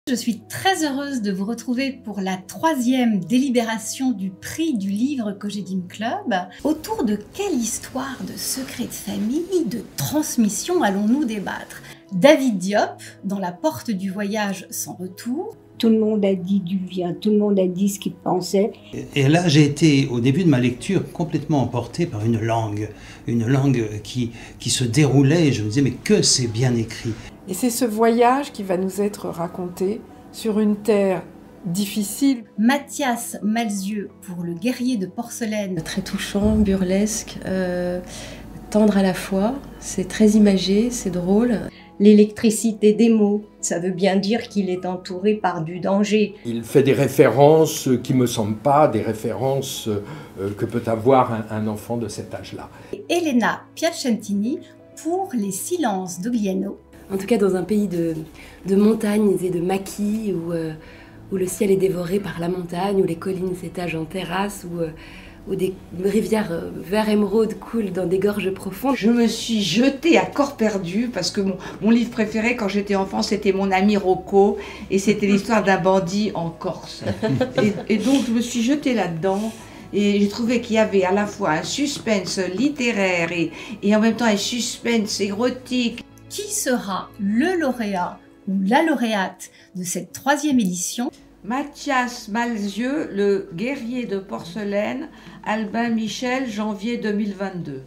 Je suis très heureuse de vous retrouver pour la 3e délibération du prix du livre Cogedim Club. Autour de quelle histoire de secret de famille, de transmission allons-nous débattre? David Diop, dans La porte du voyage sans retour. Tout le monde a dit du bien, tout le monde a dit ce qu'il pensait. Et là, j'ai été, au début de ma lecture, complètement emporté par une langue qui se déroulait, et je me disais, mais que c'est bien écrit. Et c'est ce voyage qui va nous être raconté sur une terre difficile. Mathias Malzieu pour Le guerrier de porcelaine. Très touchant, burlesque, tendre à la fois, c'est très imagé, c'est drôle. L'électricité des mots, ça veut bien dire qu'il est entouré par du danger. Il fait des références qui ne me semblent pas des références que peut avoir un enfant de cet âge-là. Et Elena Piacentini pour Les silences d'Ogliano. En tout cas dans un pays de montagnes et de maquis où le ciel est dévoré par la montagne, où les collines s'étagent en terrasse, où des rivières vert émeraude coulent dans des gorges profondes. Je me suis jetée à corps perdu parce que mon livre préféré quand j'étais enfant, c'était Mon ami Rocco, et c'était l'histoire d'un bandit en Corse. Et donc je me suis jetée là-dedans. Et j'ai trouvé qu'il y avait à la fois un suspense littéraire et en même temps un suspense érotique. Qui sera le lauréat ou la lauréate de cette 3e édition? Mathias Malzieu, Le guerrier de porcelaine, Albin Michel, janvier 2022.